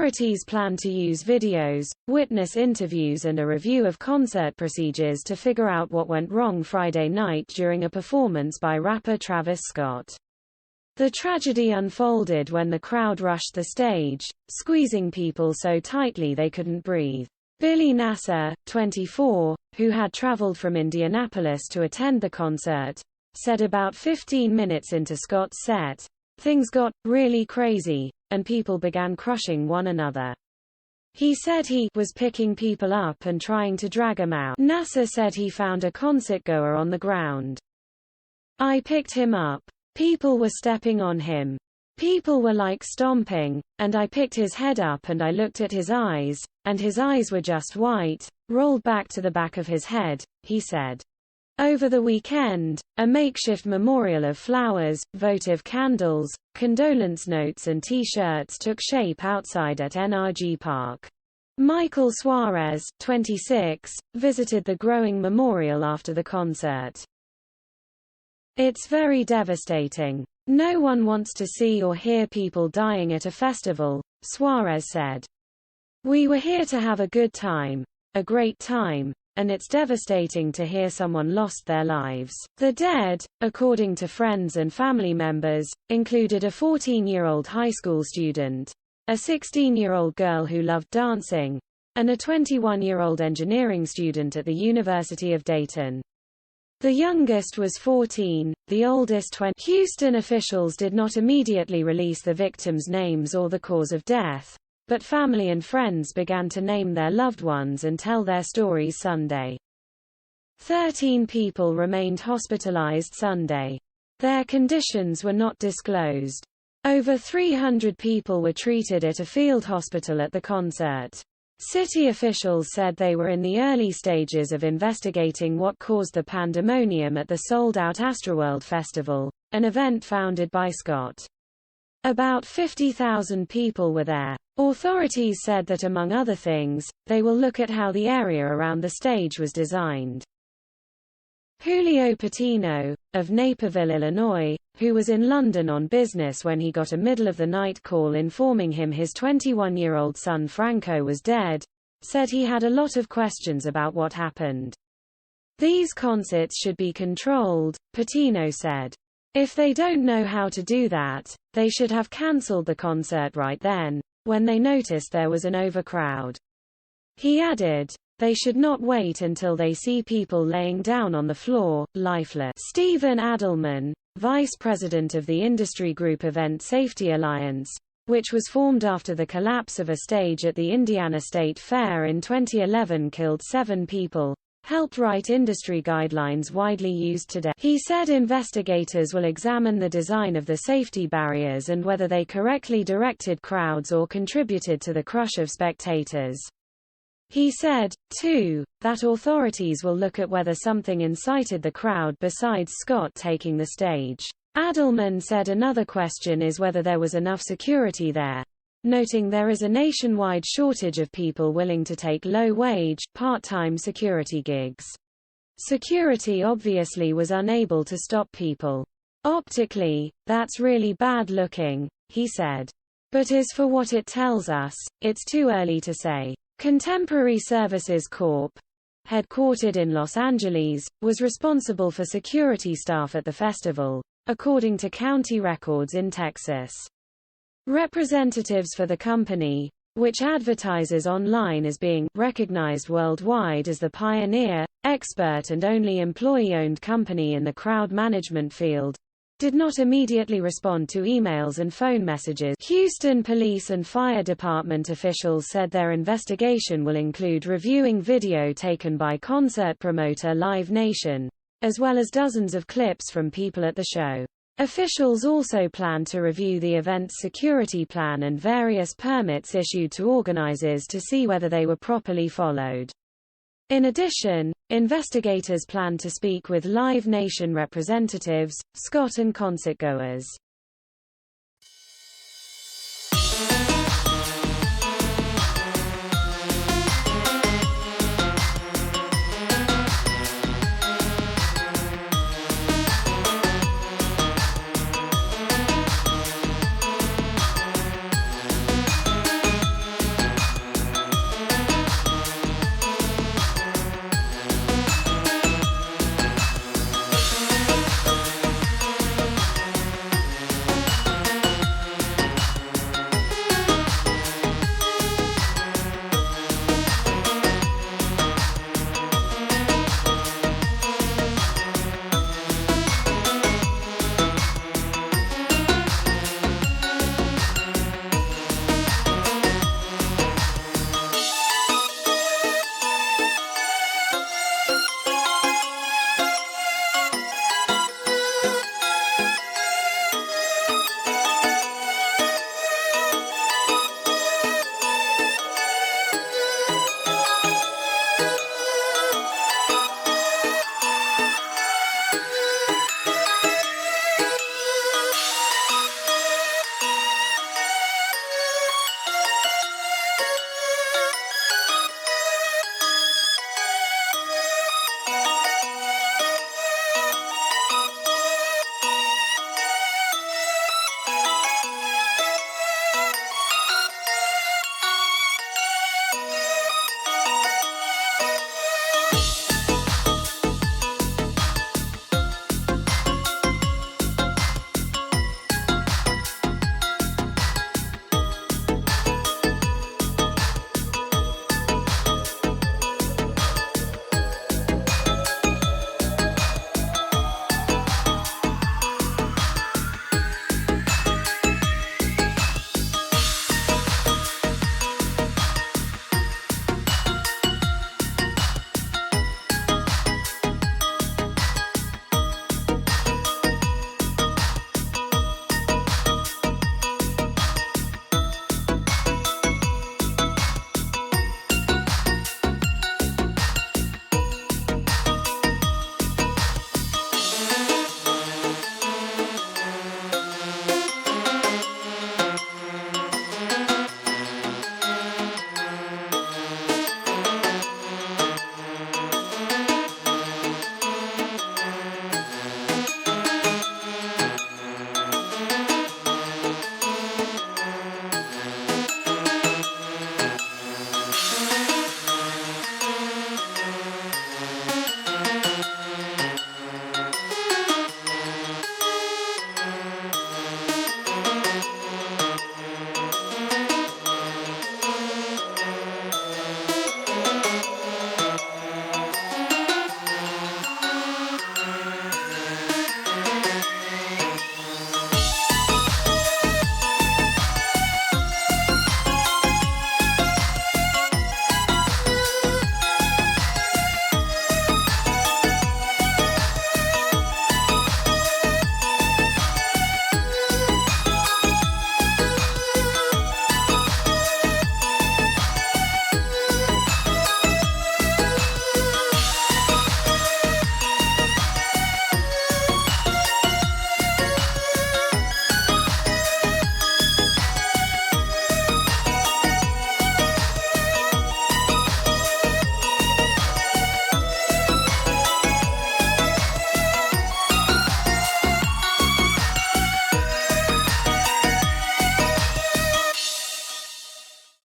Authorities plan to use videos, witness interviews and a review of concert procedures to figure out what went wrong Friday night during a performance by rapper Travis Scott. The tragedy unfolded when the crowd rushed the stage, squeezing people so tightly they couldn't breathe. Billy Nassar, 24, who had traveled from Indianapolis to attend the concert, said about 15 minutes into Scott's set, "Things got really crazy, and people began crushing one another." He said he was picking people up and trying to drag them out. Nassar said he found a concertgoer on the ground. "I picked him up. People were stepping on him. People were like stomping, and I picked his head up and I looked at his eyes, and his eyes were just white, rolled back to the back of his head," he said. Over the weekend, a makeshift memorial of flowers, votive candles, condolence notes and T-shirts took shape outside at NRG Park. Michael Suarez, 26, visited the growing memorial after the concert. "It's very devastating. No one wants to see or hear people dying at a festival," Suarez said. "We were here to have a good time, a great time, and it's devastating to hear someone lost their lives." The dead, according to friends and family members, included a 14-year-old high school student, a 16-year-old girl who loved dancing, and a 21-year-old engineering student at the University of Dayton. The youngest was 14, the oldest 20. Houston officials did not immediately release the victims' names or the cause of death, but family and friends began to name their loved ones and tell their stories Sunday. 13 people remained hospitalized Sunday. Their conditions were not disclosed. Over 300 people were treated at a field hospital at the concert. City officials said they were in the early stages of investigating what caused the pandemonium at the sold-out Astroworld Festival, an event founded by Scott. About 50,000 people were there. Authorities said that among other things, they will look at how the area around the stage was designed. Julio Patino, of Naperville, Illinois, who was in London on business when he got a middle-of-the-night call informing him his 21-year-old son Franco was dead, said he had a lot of questions about what happened. "These concerts should be controlled," Patino said. "If they don't know how to do that, they should have cancelled the concert right then, when they noticed there was an overcrowd." He added, "They should not wait until they see people laying down on the floor, lifeless." Stephen Adelman, vice president of the industry group Event Safety Alliance, which was formed after the collapse of a stage at the Indiana State Fair in 2011 killed 7 people, helped write industry guidelines widely used today. He said investigators will examine the design of the safety barriers and whether they correctly directed crowds or contributed to the crush of spectators. He said, too, that authorities will look at whether something incited the crowd besides Scott taking the stage. Adelman said another question is whether there was enough security there, noting there is a nationwide shortage of people willing to take low-wage, part-time security gigs. Security obviously was unable to stop people. "Optically, that's really bad looking," he said. "But as for what it tells us, it's too early to say." Contemporary Services Corp., headquartered in Los Angeles, was responsible for security staff at the festival, according to county records in Texas. Representatives for the company, which advertises online as being recognized worldwide as the pioneer, expert and only employee-owned company in the crowd management field, did not immediately respond to emails and phone messages. Houston Police and Fire Department officials said their investigation will include reviewing video taken by concert promoter Live Nation, as well as dozens of clips from people at the show. Officials also plan to review the event's security plan and various permits issued to organizers to see whether they were properly followed. In addition, investigators plan to speak with Live Nation representatives, Scott and concertgoers.